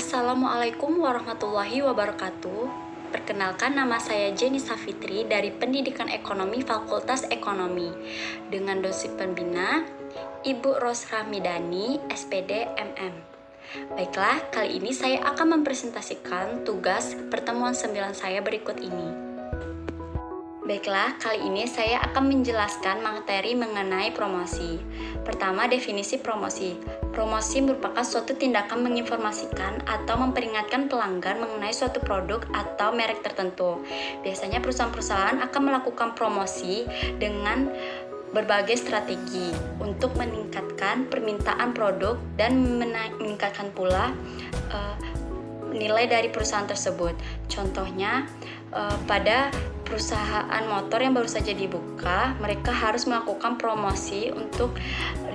Assalamualaikum warahmatullahi wabarakatuh. Perkenalkan, nama saya Jenny Safitri dari Pendidikan Ekonomi Fakultas Ekonomi dengan dosen pembina Ibu Rosra Midani, SPD MM. Baiklah, kali ini saya akan mempresentasikan tugas pertemuan 9 saya berikut ini. Baiklah, kali ini saya akan menjelaskan materi mengenai promosi. Pertama, definisi promosi. Promosi merupakan suatu tindakan menginformasikan atau memperingatkan pelanggan mengenai suatu produk atau merek tertentu. Biasanya perusahaan-perusahaan akan melakukan promosi dengan berbagai strategi untuk meningkatkan permintaan produk dan meningkatkan pula nilai dari perusahaan tersebut. Contohnya, pada perusahaan motor yang baru saja dibuka, mereka harus melakukan promosi untuk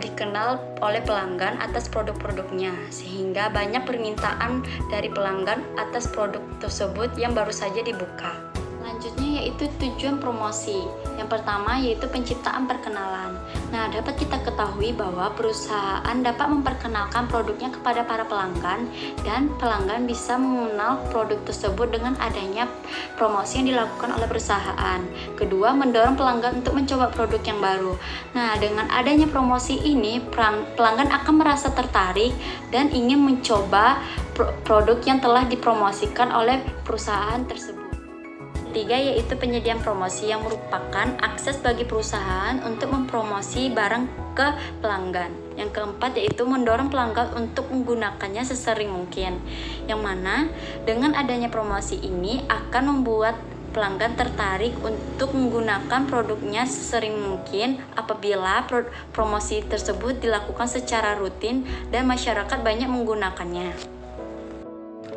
dikenal oleh pelanggan atas produk-produknya, sehingga banyak permintaan dari pelanggan atas produk tersebut yang baru saja dibuka. Selanjutnya yaitu tujuan promosi. Yang pertama yaitu penciptaan perkenalan. Nah, dapat kita ketahui bahwa perusahaan dapat memperkenalkan produknya kepada para pelanggan dan pelanggan bisa mengenal produk tersebut dengan adanya promosi yang dilakukan oleh perusahaan. Kedua, mendorong pelanggan untuk mencoba produk yang baru. Nah, dengan adanya promosi ini, pelanggan akan merasa tertarik dan ingin mencoba produk yang telah dipromosikan oleh perusahaan tersebut. Ketiga yaitu penyediaan promosi yang merupakan akses bagi perusahaan untuk mempromosi barang ke pelanggan. Yang keempat yaitu mendorong pelanggan untuk menggunakannya sesering mungkin, yang mana dengan adanya promosi ini akan membuat pelanggan tertarik untuk menggunakan produknya sesering mungkin apabila promosi tersebut dilakukan secara rutin dan masyarakat banyak menggunakannya.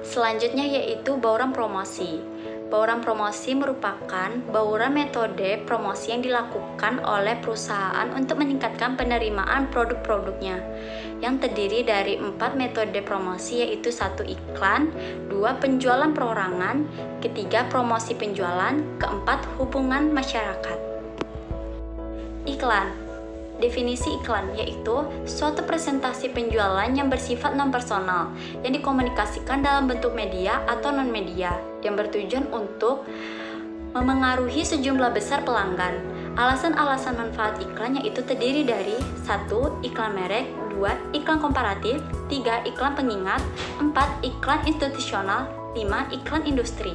Selanjutnya yaitu bauran promosi. Bauran promosi merupakan bauran metode promosi yang dilakukan oleh perusahaan untuk meningkatkan penerimaan produk-produknya, yang terdiri dari 4 metode promosi yaitu 1 iklan, 2 penjualan perorangan, ketiga promosi penjualan, keempat hubungan masyarakat. Iklan. Definisi iklan yaitu suatu presentasi penjualan yang bersifat non-personal yang dikomunikasikan dalam bentuk media atau non-media yang bertujuan untuk memengaruhi sejumlah besar pelanggan. Alasan-alasan manfaat iklan yaitu terdiri dari 1. Iklan merek, 2. Iklan komparatif, 3. Iklan pengingat, 4. Iklan institusional, 5. Iklan industri.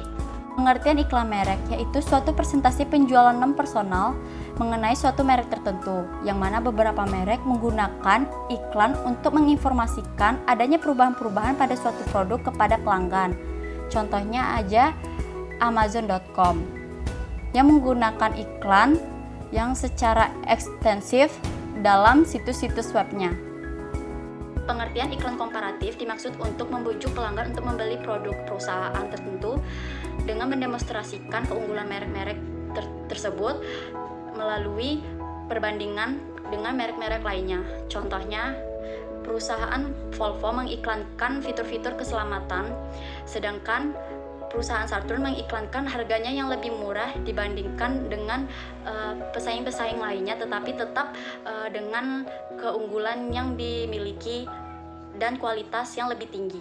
Pengertian iklan merek yaitu suatu presentasi penjualan non-personal mengenai suatu merek tertentu, yang mana beberapa merek menggunakan iklan untuk menginformasikan adanya perubahan-perubahan pada suatu produk kepada pelanggan. Contohnya aja Amazon.com yang menggunakan iklan yang secara ekstensif dalam situs-situs webnya. Pengertian iklan komparatif dimaksud untuk membujuk pelanggan untuk membeli produk perusahaan tertentu dengan mendemonstrasikan keunggulan merek-merek tersebut melalui perbandingan dengan merek-merek lainnya. Contohnya, perusahaan Volvo mengiklankan fitur-fitur keselamatan, sedangkan perusahaan Saturn mengiklankan harganya yang lebih murah dibandingkan dengan pesaing-pesaing lainnya, tetapi tetap dengan keunggulan yang dimiliki dan kualitas yang lebih tinggi.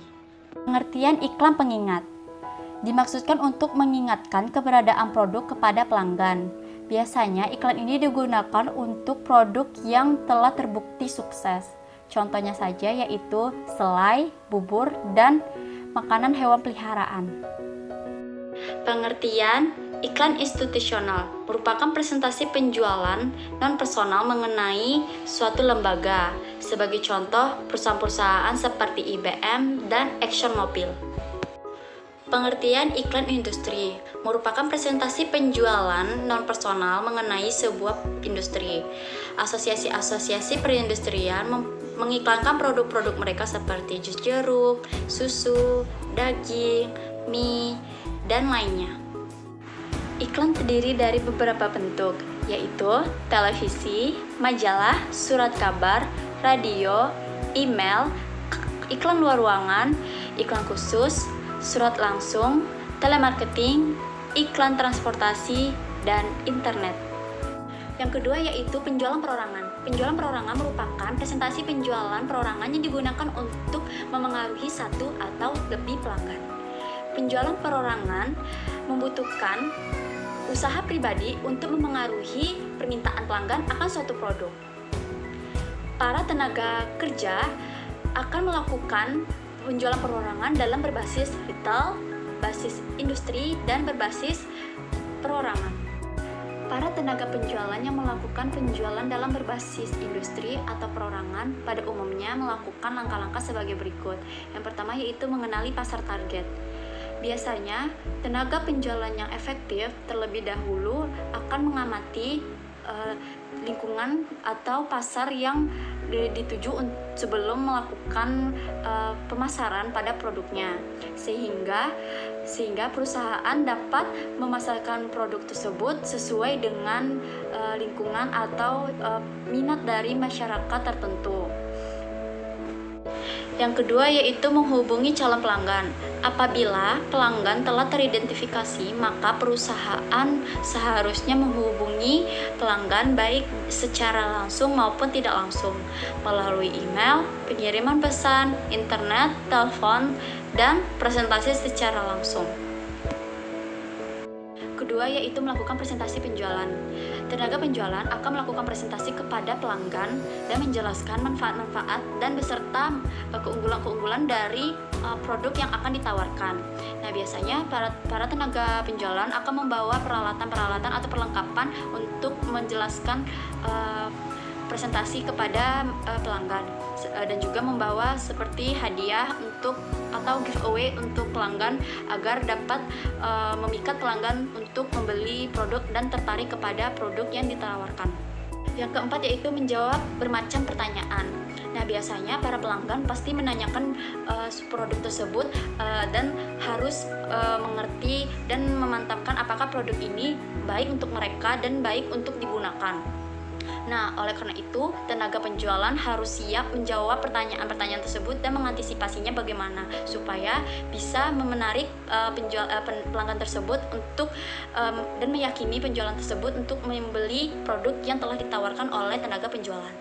Pengertian iklan pengingat dimaksudkan untuk mengingatkan keberadaan produk kepada pelanggan. Biasanya iklan ini digunakan untuk produk yang telah terbukti sukses. Contohnya saja yaitu selai, bubur, dan makanan hewan peliharaan. Pengertian iklan institusional merupakan presentasi penjualan non-personal mengenai suatu lembaga. Sebagai contoh, perusahaan-perusahaan seperti IBM dan ExxonMobil. Pengertian iklan industri merupakan presentasi penjualan non-personal mengenai sebuah industri. Asosiasi-asosiasi perindustrian mengiklankan produk-produk mereka seperti jus jeruk, susu, daging, mie, dan lainnya. Iklan terdiri dari beberapa bentuk, yaitu televisi, majalah, surat kabar, radio, email, iklan luar ruangan, iklan khusus, surat langsung, telemarketing, iklan transportasi, dan internet. Yang kedua yaitu penjualan perorangan. Penjualan perorangan merupakan presentasi penjualan perorangan yang digunakan untuk memengaruhi satu atau lebih pelanggan. Penjualan perorangan membutuhkan usaha pribadi untuk memengaruhi permintaan pelanggan akan suatu produk. Para tenaga kerja akan melakukan penjualan perorangan dalam berbasis retail, basis industri, dan berbasis perorangan. Para tenaga penjualan yang melakukan penjualan dalam berbasis industri atau perorangan pada umumnya melakukan langkah-langkah sebagai berikut. Yang pertama yaitu mengenali pasar target. Biasanya, tenaga penjualan yang efektif terlebih dahulu akan mengamati lingkungan atau pasar yang dituju sebelum melakukan pemasaran pada produknya, sehingga perusahaan dapat memasarkan produk tersebut sesuai dengan lingkungan atau minat dari masyarakat tertentu. Yang kedua yaitu menghubungi calon pelanggan. Apabila pelanggan telah teridentifikasi, maka perusahaan seharusnya menghubungi pelanggan baik secara langsung maupun tidak langsung, melalui email, pengiriman pesan, internet, telepon, dan presentasi secara langsung. Kedua yaitu melakukan presentasi penjualan. Tenaga penjualan akan melakukan presentasi kepada pelanggan dan menjelaskan manfaat-manfaat dan beserta keunggulan-keunggulan dari produk yang akan ditawarkan. Nah, biasanya para tenaga penjualan akan membawa peralatan-peralatan atau perlengkapan untuk menjelaskan presentasi kepada pelanggan, dan juga membawa seperti hadiah atau giveaway untuk pelanggan agar dapat memikat pelanggan untuk membeli produk dan tertarik kepada produk yang ditawarkan. Yang keempat yaitu menjawab bermacam pertanyaan. Nah, biasanya para pelanggan pasti menanyakan produk tersebut dan harus mengerti dan memantapkan apakah produk ini baik untuk mereka dan baik untuk digunakan. Nah, oleh karena itu, tenaga penjualan harus siap menjawab pertanyaan-pertanyaan tersebut dan mengantisipasinya bagaimana supaya bisa menarik pelanggan tersebut untuk dan meyakini penjualan tersebut untuk membeli produk yang telah ditawarkan oleh tenaga penjualan.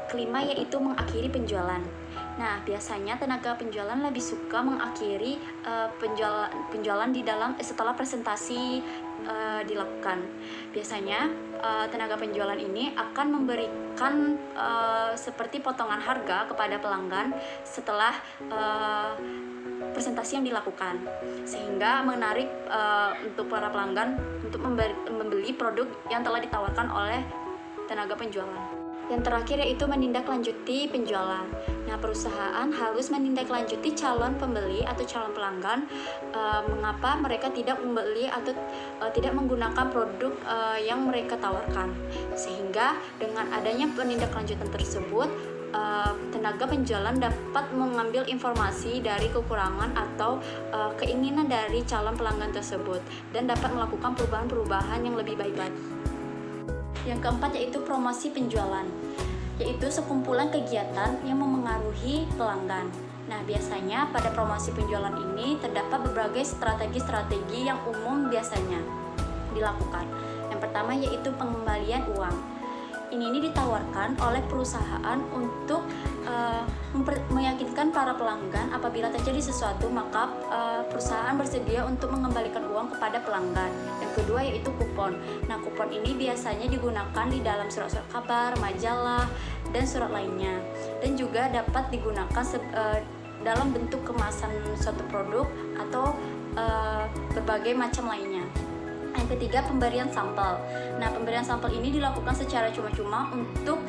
Kelima yaitu mengakhiri penjualan. Nah, biasanya tenaga penjualan lebih suka mengakhiri penjualan di dalam setelah presentasi dilakukan. Biasanya tenaga penjualan ini akan memberikan seperti potongan harga kepada pelanggan setelah presentasi yang dilakukan, sehingga menarik untuk para pelanggan untuk membeli produk yang telah ditawarkan oleh tenaga penjualan. Yang terakhir yaitu menindaklanjuti penjualan. Nah, perusahaan harus menindaklanjuti calon pembeli atau calon pelanggan mengapa mereka tidak membeli atau tidak menggunakan produk yang mereka tawarkan. Sehingga dengan adanya penindaklanjutan tersebut, tenaga penjualan dapat mengambil informasi dari kekurangan atau keinginan dari calon pelanggan tersebut dan dapat melakukan perubahan-perubahan yang lebih baik lagi. Yang keempat yaitu promosi penjualan, yaitu sekumpulan kegiatan yang memengaruhi pelanggan. Nah, biasanya pada promosi penjualan ini terdapat berbagai strategi-strategi yang umum biasanya dilakukan. Yang pertama yaitu pengembalian uang. Ini ditawarkan oleh perusahaan untuk meyakinkan para pelanggan apabila terjadi sesuatu, maka perusahaan bersedia untuk mengembalikan uang kepada pelanggan. Yang kedua yaitu kupon. Nah, kupon ini biasanya digunakan di dalam surat-surat kabar, majalah, dan surat lainnya, dan juga dapat digunakan dalam bentuk kemasan suatu produk atau berbagai macam lainnya. Yang ketiga, pemberian sampel. Nah, pemberian sampel ini dilakukan secara cuma-cuma untuk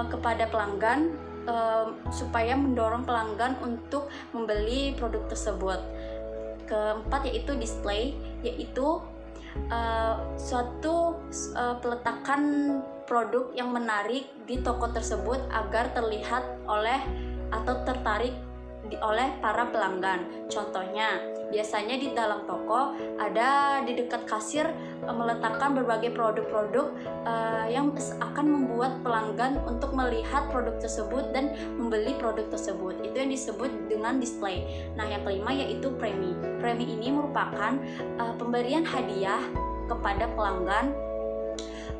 kepada pelanggan supaya mendorong pelanggan untuk membeli produk tersebut. Keempat yaitu display, yaitu suatu peletakan produk yang menarik di toko tersebut agar terlihat oleh atau tertarik oleh para pelanggan. Contohnya, biasanya di dalam toko ada di dekat kasir meletakkan berbagai produk-produk yang akan membuat pelanggan untuk melihat produk tersebut dan membeli produk tersebut. Itu yang disebut dengan display. Nah, yang kelima yaitu premi. Premi ini merupakan pemberian hadiah kepada pelanggan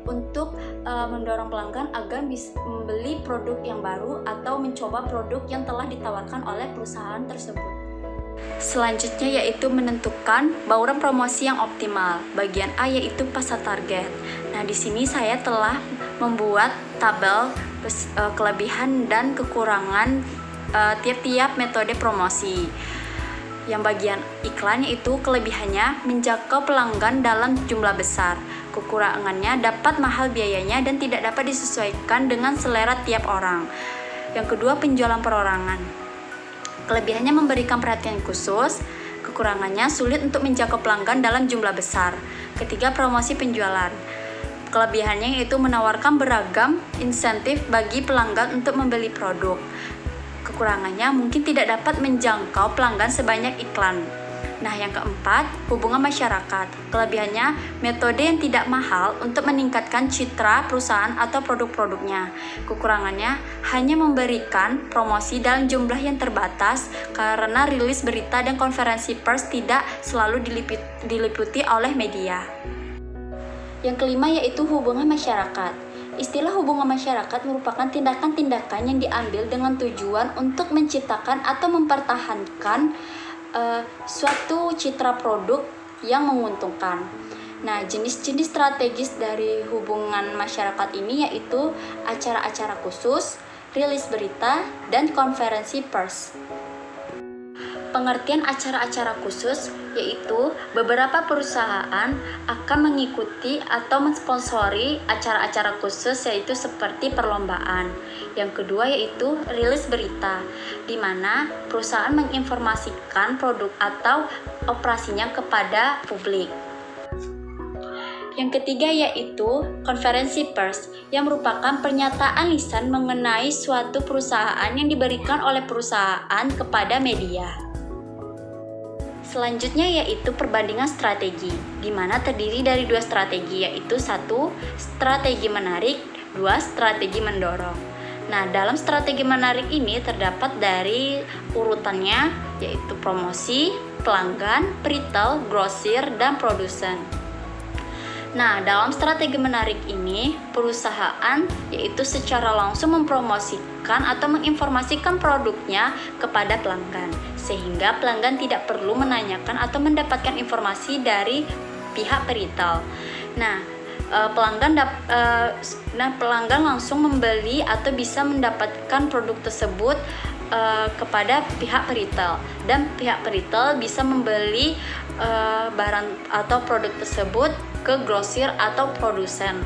untuk mendorong pelanggan agar bisa membeli produk yang baru atau mencoba produk yang telah ditawarkan oleh perusahaan tersebut. Selanjutnya yaitu menentukan bauran promosi yang optimal. Bagian A yaitu pasar target. Nah, di sini saya telah membuat tabel kelebihan dan kekurangan tiap-tiap metode promosi. Yang bagian iklan yaitu kelebihannya menjangkau pelanggan dalam jumlah besar. Kekurangannya dapat mahal biayanya dan tidak dapat disesuaikan dengan selera tiap orang. Yang kedua, penjualan perorangan. Kelebihannya memberikan perhatian khusus, kekurangannya sulit untuk menjangkau pelanggan dalam jumlah besar. Ketiga, promosi penjualan. Kelebihannya yaitu menawarkan beragam insentif bagi pelanggan untuk membeli produk. Kekurangannya mungkin tidak dapat menjangkau pelanggan sebanyak iklan. Nah, yang keempat, hubungan masyarakat. Kelebihannya, metode yang tidak mahal untuk meningkatkan citra perusahaan atau produk-produknya. Kekurangannya, hanya memberikan promosi dalam jumlah yang terbatas karena rilis berita dan konferensi pers tidak selalu diliputi oleh media. Yang kelima yaitu hubungan masyarakat. Istilah hubungan masyarakat merupakan tindakan-tindakan yang diambil dengan tujuan untuk menciptakan atau mempertahankan suatu citra produk yang menguntungkan. Nah, jenis-jenis strategis dari hubungan masyarakat ini yaitu acara-acara khusus, rilis berita, dan konferensi pers. Pengertian acara-acara khusus yaitu beberapa perusahaan akan mengikuti atau mensponsori acara-acara khusus yaitu seperti perlombaan. Yang kedua yaitu rilis berita, di mana perusahaan menginformasikan produk atau operasinya kepada publik. Yang ketiga yaitu konferensi pers, yang merupakan pernyataan lisan mengenai suatu perusahaan yang diberikan oleh perusahaan kepada media. Selanjutnya yaitu perbandingan strategi, di mana terdiri dari dua strategi, yaitu satu, strategi menarik, dua, strategi mendorong. Nah, dalam strategi menarik ini terdapat dari urutannya, yaitu promosi, pelanggan, retail, grosir, dan produsen. Nah, dalam strategi menarik ini, perusahaan yaitu secara langsung mempromosikan atau menginformasikan produknya kepada pelanggan, sehingga pelanggan tidak perlu menanyakan atau mendapatkan informasi dari pihak retail. Nah, pelanggan langsung membeli atau bisa mendapatkan produk tersebut kepada pihak retail, dan pihak retail bisa membeli barang atau produk tersebut ke grosir atau produsen.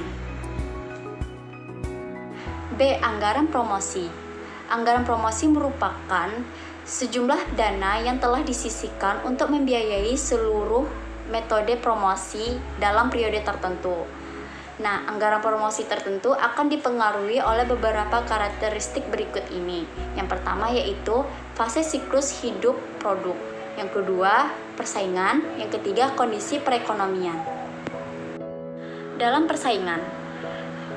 B. Anggaran promosi. Anggaran promosi merupakan sejumlah dana yang telah disisihkan untuk membiayai seluruh metode promosi dalam periode tertentu. Nah, anggaran promosi tertentu akan dipengaruhi oleh beberapa karakteristik berikut ini. Yang pertama yaitu fase siklus hidup produk. Yang kedua, persaingan. Yang ketiga, kondisi perekonomian. Dalam persaingan,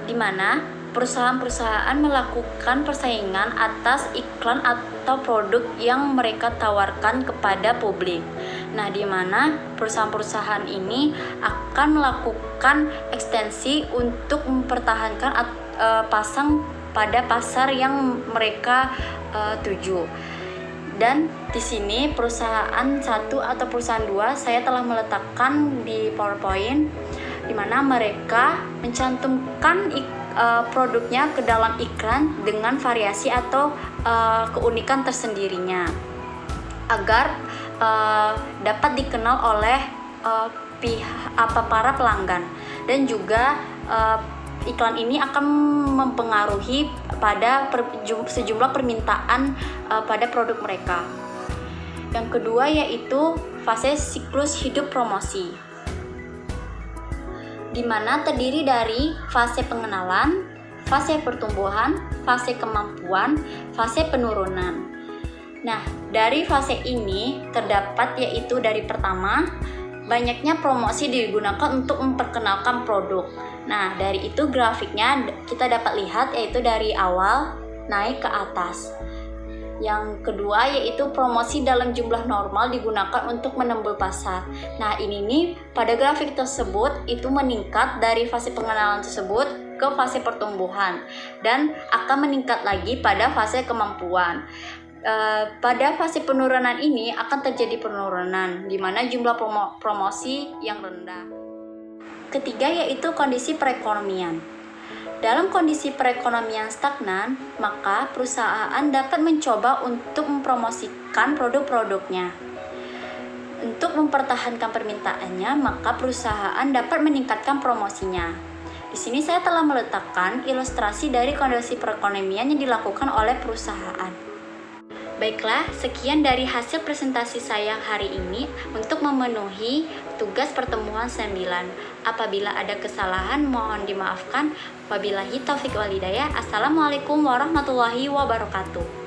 di mana perusahaan-perusahaan melakukan persaingan atas iklan atau produk yang mereka tawarkan kepada publik. Nah, di mana perusahaan-perusahaan ini akan melakukan ekstensi untuk mempertahankan pasang pada pasar yang mereka tuju. Dan di sini perusahaan 1 atau perusahaan 2 saya telah meletakkan di PowerPoint, di mana mereka mencantumkan produknya ke dalam iklan dengan variasi atau keunikan tersendirinya agar dapat dikenal oleh para pelanggan, dan juga iklan ini akan mempengaruhi pada sejumlah permintaan pada produk mereka. Yang kedua yaitu fase siklus hidup promosi, di mana terdiri dari fase pengenalan, fase pertumbuhan, fase kemampuan, fase penurunan. Nah, dari fase ini terdapat yaitu dari pertama, banyaknya promosi digunakan untuk memperkenalkan produk. Nah, dari itu grafiknya kita dapat lihat yaitu dari awal naik ke atas. Yang kedua yaitu promosi dalam jumlah normal digunakan untuk menembus pasar. Nah, ini nih pada grafik tersebut itu meningkat dari fase pengenalan tersebut ke fase pertumbuhan dan akan meningkat lagi pada fase kemampuan. pada fase penurunan ini akan terjadi penurunan, di mana jumlah promosi yang rendah. Ketiga yaitu kondisi perekonomian. Dalam kondisi perekonomian stagnan, maka perusahaan dapat mencoba untuk mempromosikan produk-produknya. Untuk mempertahankan permintaannya, maka perusahaan dapat meningkatkan promosinya. Di sini saya telah meletakkan ilustrasi dari kondisi perekonomian yang dilakukan oleh perusahaan. Baiklah, sekian dari hasil presentasi saya hari ini untuk memenuhi tugas pertemuan 9. Apabila ada kesalahan, mohon dimaafkan. Wabillahi taufiq wal hidayah. Assalamualaikum warahmatullahi wabarakatuh.